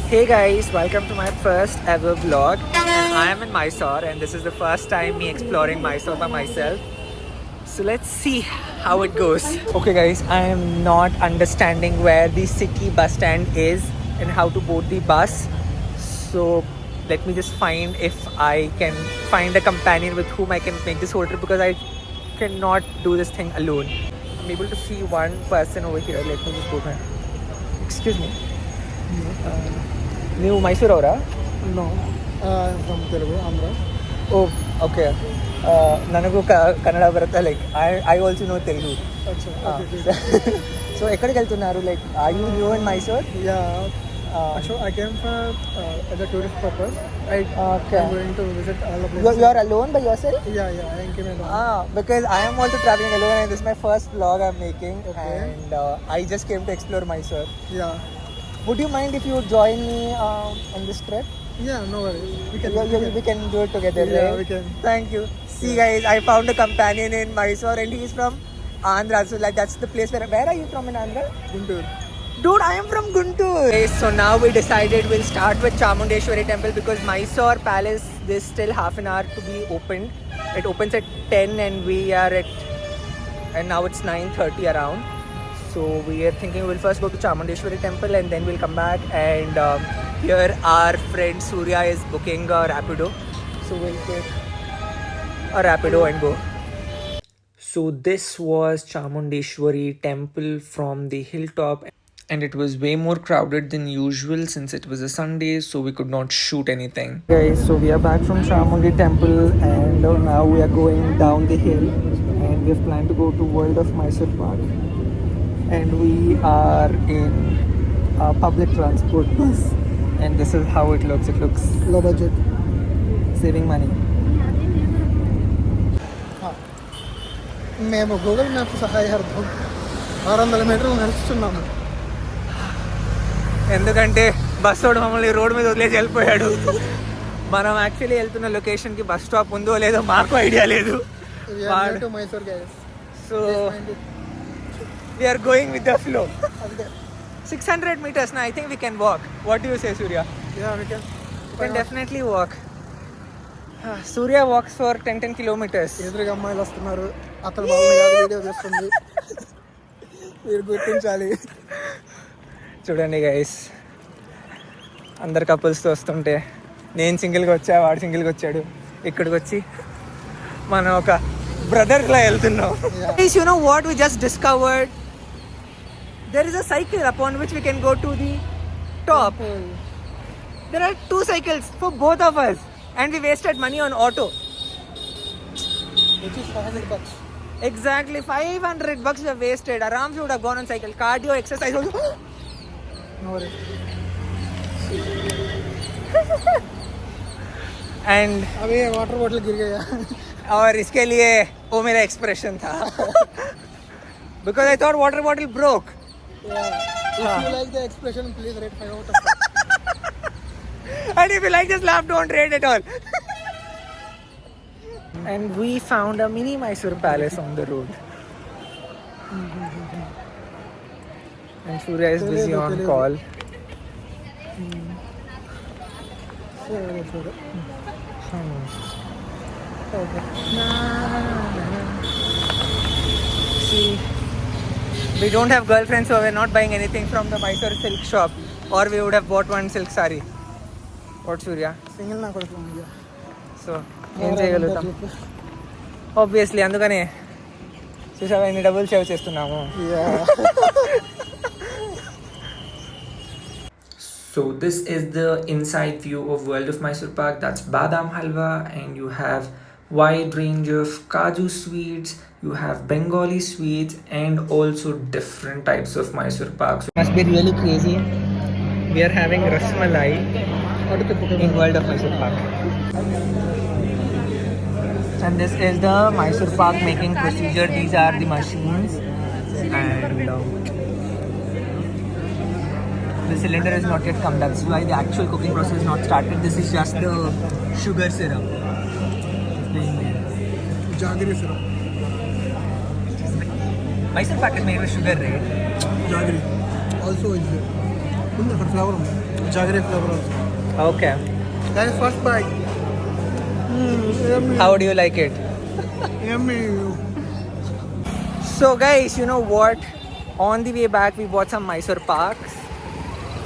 Hey guys, welcome to my first ever vlog. And I am in Mysore and this is the first time me exploring Mysore by myself. So let's see how it goes. Okay guys, I am not understanding where the city bus stand is and how to board the bus. So let me just find if I can find a companion with whom I can make this whole trip because I cannot do this thing alone. I'm able to see one person over here. Let me just go there. Excuse me. ನೀವು ಮೈಸೂರು ಅವರಾ? No, from Telugu, Andhra. Oh okay ನನಗೂ ಕನ್ನಡ ಬರುತ್ತೆ like I also know Telugu so ఎక్కడికి వెళ్తున్నారు like are you new in Mysore? Yeah, so I came for as a tourist purpose. I'm going to visit all the you places. are alone by yourself? Yeah, I came alone. Because I am also traveling alone and this is my first vlog I'm making. Okay. And I just came to explore Mysore. Yeah, Would you mind if you join me on this trip? yeah, no worries. We can do it together, Yeah, right? we can. Thank you. See guys, I found a companion in Mysore and he is from Andhra. So like that's the place where are you from in Andhra? Guntur. Dude, I am from Guntur. Okay, so now we decided we'll start with Chamundeshwari temple because Mysore palace there's still half an hour to be opened. It opens at 10 and we are at and now it's 9:30 around. So we are thinking we'll first go to Chamundeshwari temple and then we'll come back and here our friend Surya is booking a Rapido. So we'll take a Rapido and go. So this was Chamundeshwari temple from the hilltop and it was way more crowded than usual since it was a Sunday, so we could not shoot anything. Guys, so we are back from Chamundi temple and now we are going down the hill and we have planned to go to World of Mysore Park and we are in public transport bus and this is how it looks. It looks Low budget. saving money. మేము Google map సహాయార్థం 600 మీటర్లు నడుస్తున్నాము. ఎందుకంటే bus వాడు మమ్మల్ని road మీద వదిలేసి వెళ్ళిపోయాడు. మనం actually వెళ్తున్న లొకేషన్కి బస్ స్టాప్ ఉందో లేదో మాకు ఐడియా లేదు. We are near to Mysore, guys. So Just mind it. We are going with the flow. అంతే. 600 meters now. I think we can walk. What do you say, Surya? Yeah, we can. We can definitely walk. Surya walks for 10 kilometers. ఎదురుగా అమ్మాయిలు వస్తున్నారు. అతను బాగుంది కాదు video చేస్తుంది. మీరు గుర్తించాలి. చూడండి గైస్, అందరు కపుల్స్తో వస్తుంటే నేను సింగిల్గా వచ్చా, వాడు సింగిల్గా వచ్చాడు. ఇక్కడికి వచ్చి మనం ఒక బ్రదర్లా వెళ్తున్నాం. You know what we just discovered? there is a cycle upon which we can go to the top. There are 2 cycles for both of us and we wasted money on auto. Which is $500. Exactly, $500 we have wasted. Aram we would have gone on cycle. Cardio, exercise also. No worries. And अभी water bottle गिर गया. और इसके लिए वो मेरा expression था. Because I thought water bottle broke. Yeah. If you like the expression, please rate 5 out of 5. And if you like this laugh, don't rate at all. And we found a mini Mysore palace on the road. And Surya is busy on call. Okay. See, we don't have girlfriends, so we're not buying anything from the Mysore silk shop, or we would have bought one silk sari. What, Surya? Single నా కొడుకు ఉంది. So ఏం చేయగలుగుతాం? Obviously అందుకనే చూసావా ఎన్ని డబ్బులు save చేస్తున్నాము. So this is the inside view of World of Mysore Park. That's Badam Halwa and you have wide range of Kaju sweets, you have Bengali sweets and also different types of Mysore Pak. So it must be really crazy. We are having Rasmalai in World of Mysore Pak. And this is the Mysore Pak making procedure. These are the machines and the cylinder has not yet come. That's why the actual cooking process is not started. This is just the sugar syrup. Jaggery syrup. Mysore Pak is made with sugar, right? Jaggery. Also is there. ఉంది అక్కడ flavour ఉంది. Jaggery flavor also. Okay. That is first bite. Yummy. How do you like it? Yummy. So guys, you know what? On the way back, we bought some Mysore Parks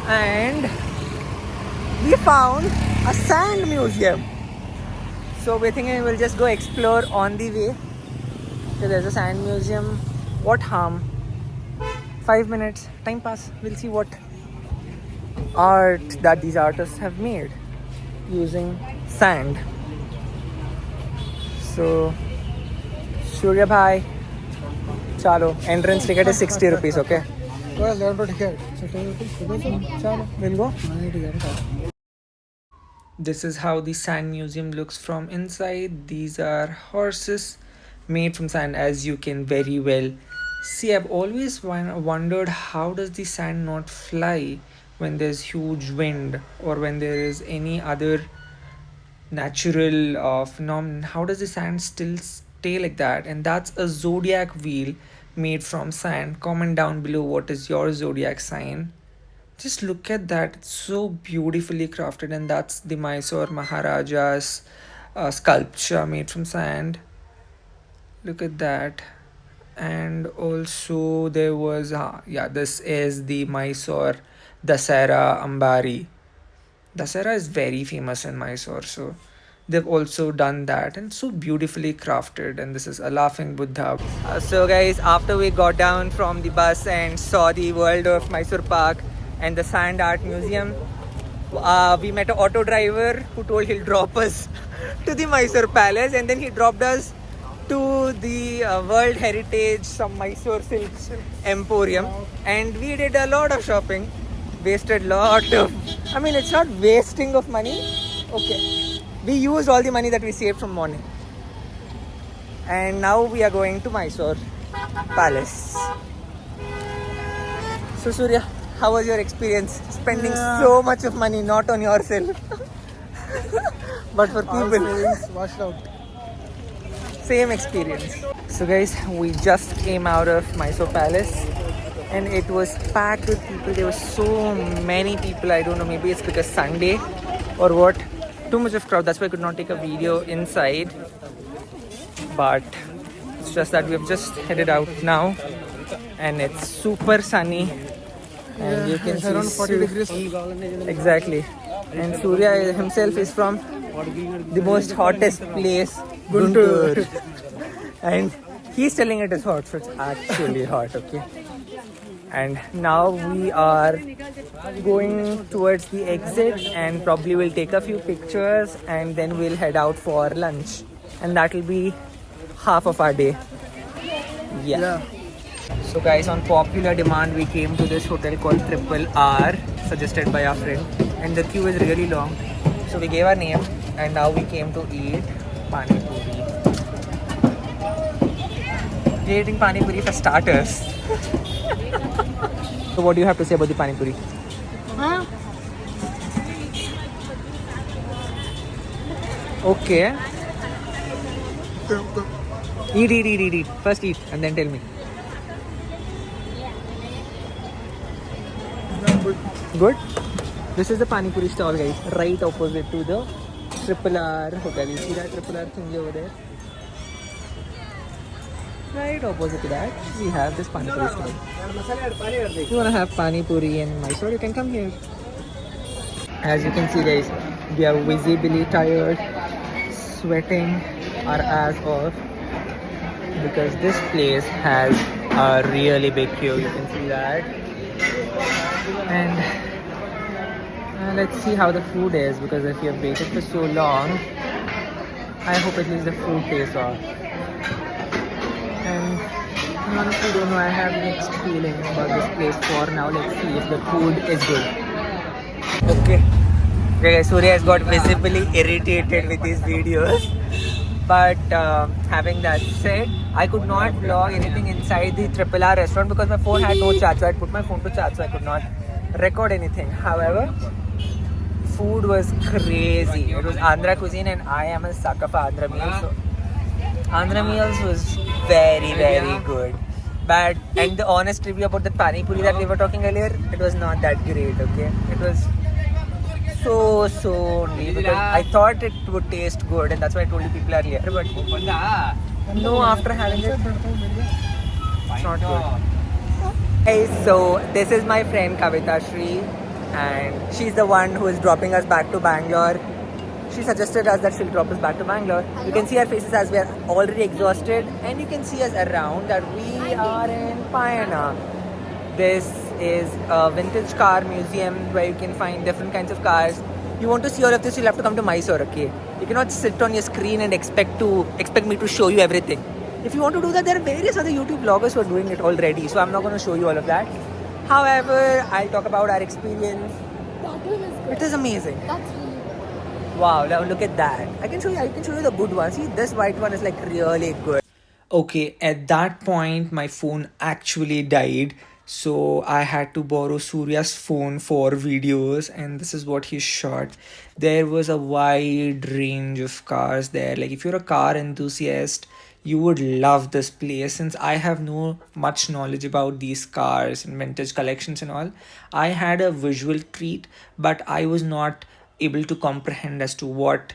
and we found a sand museum. So we're thinking we'll just go explore on the way. So there's a sand museum. What harm? 5 minutes, time pass. We'll see what art that these artists have made using sand. So, Surya Bhai, chalo. Entrance ticket is 60 rupees, okay? Well, they have to ticket. So 10 rupees. Chalo, we'll go. Money ticket. This is how the sand museum looks from inside. These are horses made from sand, as you can very well see. I've always wondered, how does the sand not fly when there's huge wind or when there is any other natural phenomenon? How does the sand still stay like that? And that's a zodiac wheel made from sand. Comment down below what is your zodiac sign. Just look at that, it's so beautifully crafted, and that's the Mysore Maharaja's sculpture made from sand. Look at that. And also there was this is the Mysore Dasara Ambari. Dasara is very famous in Mysore, so they've also done that, and so beautifully crafted. And this is a laughing Buddha. So guys, after we got down from the bus and saw the world of Mysore Park and the Sand Art Museum, we met an auto driver who told he'll drop us to the Mysore Palace, and then he dropped us to the World Heritage, some Mysore Silks Emporium, and we did a lot of shopping. Wasted lot of, I mean, it's not wasting of money. Okay, we used all the money that we saved from morning, and now we are going to Mysore Palace. So Surya, how was your experience spending so much of money not on yourself but for All people? savings washed out. Same experience. So guys, we just came out of Mysore Palace and it was packed with people. There were so many people. I don't know, maybe it's because Sunday or what. Too much of crowd, that's why I could not take a video inside. But it's just that we have just headed out now and it's super sunny. And you can It's see around 40 degrees. Exactly. And Surya himself is from the most hottest place, Guntur. And he's telling it is hot, so it's actually hot, okay? And now we are going towards the exit and probably we'll take a few pictures and then we'll head out for lunch. And that will be half of our day. Yeah. So guys, on popular demand, we came to this hotel called Triple R, suggested by our friend. And the queue is really long. So we gave our name and now we came to eat Pani Puri. We're eating Pani Puri for starters. So what do you have to say about the Pani Puri? Huh? Okay. Eat. First eat and then tell me. Good? This is the Pani Puri stall, guys. Right opposite to the Triple R hotel. You see that Triple R thing over there? Right opposite to that, we have this Pani Puri stall. If you want to have Pani Puri in Mysore, you can come here. As you can see, guys, we are visibly tired, sweating our ass off because this place has a really big queue. You can see that. And let's see how the food is, because if you have waited for so long, I hope at least the food tastes off. And I honestly don't know, I have mixed feelings about this place for now. Let's see if the food is good. Okay, guys, Surya has got visibly irritated with these videos. But having that said, I could not vlog anything inside the Triple R restaurant because my phone had no charge. So I put my phone to charge, so I could not record anything. However, food was crazy. It was Andhra cuisine and I am a sucker for Andhra meals. So Andhra meals was very, very good. But, and the honest review about the Pani Puri that we were talking earlier, it was not that great, okay? It was so only because I thought it would taste good and that's why I told you people are here. But no, after having it, it's not good. Hey, so this is my friend Kavita Shri, and she's the one who is dropping us back to Bangalore. She suggested us that she'll drop us back to Bangalore. Hello. You can see our faces as we are already exhausted, and you can see us around that we are in Payana. This is a vintage car museum where you can find different kinds of cars. You want to see all of this, you'll have to come to Mysore, okay? You cannot sit on your screen and expect me to show you everything. If you want to do that, there are various other YouTube bloggers who are doing it already, so I'm not going to show you all of that. However, I'll talk about our experience. That one is good. It is amazing. That's really good. Wow, now look at that. I can show you the good one. See, this white one is like really good. Okay, at that point, my phone actually died. So I had to borrow Surya's phone for videos, and this is what he shot. There was a wide range of cars there. Like, if you're a car enthusiast, you would love this place. Since I have no much knowledge about these cars and vintage collections and all, I had a visual treat, but I was not able to comprehend as to what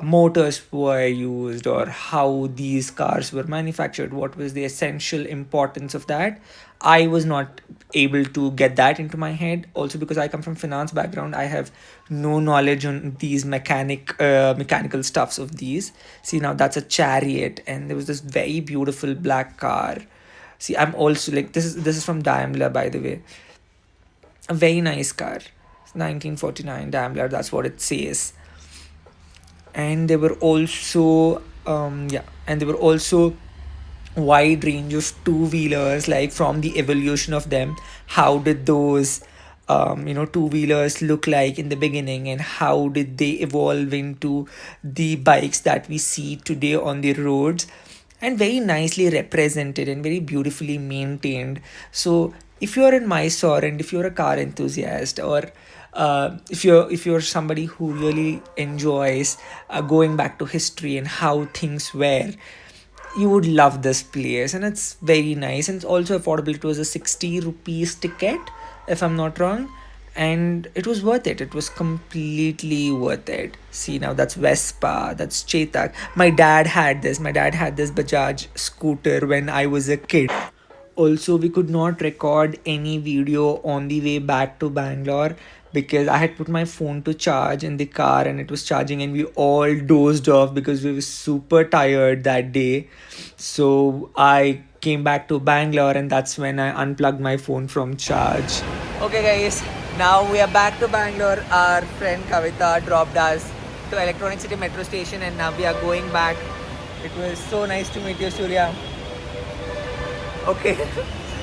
motors were used or how these cars were manufactured, what was the essential importance of that. I was not able to get that into my head. Also, because I come from finance background, I have no knowledge on these mechanical stuffs of these. See, now that's a Chariot, and there was this very beautiful black car. See, I'm also like, this is from Daimler, by the way. A very nice car. 1949 Daimler, that's what it says. And there were also wide range of two-wheelers, like from the evolution of them. How did those two-wheelers look like in the beginning, and how did they evolve into the bikes that we see today on the roads, and very nicely represented and very beautifully maintained. So if you're in Mysore and if you're a car enthusiast, or if you're somebody who really enjoys going back to history and how things were, you would love this place. And it's very nice, and it's also affordable. It was a 60 rupees ticket, if I'm not wrong, and it was worth it. It was completely worth it. See, now that's Vespa, that's Chetak. My dad had this Bajaj scooter when I was a kid. Also, we could not record any video on the way back to Bangalore because I had put my phone to charge in the car and it was charging, and we all dozed off because we were super tired that day. So I came back to Bangalore, and that's when I unplugged my phone from charge. Okay guys, now we are back to Bangalore. Our friend Kavita dropped us to Electronic City metro station, and now we are going back. It was so nice to meet you, Surya. Okay,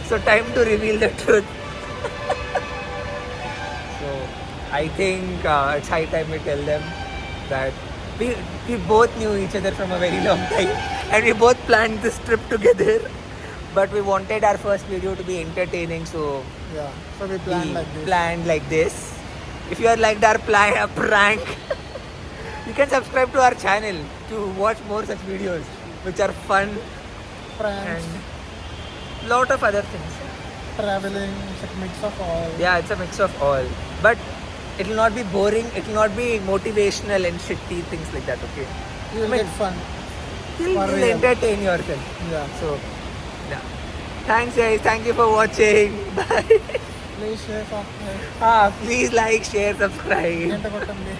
so time to reveal the truth. So I think it's high time we tell them that we both knew each other from a very long time, and we both planned this trip together, but we wanted our first video to be entertaining, so Yeah, so we planned like this. If you are liked our prank, you can subscribe to our channel to watch more such videos which are fun Pranks, and lot of other things. traveling, it's a mix of all. Yeah, it's a mix of all. But it will not be boring, it will not be motivational and shitty things like that, okay? You'll I mean, get fun. You'll For real. entertain yourself. Yeah. So, yeah. Thanks guys, thank you for watching. Bye. Please share, subscribe. Please like, share, subscribe. గంట కొట్టండి.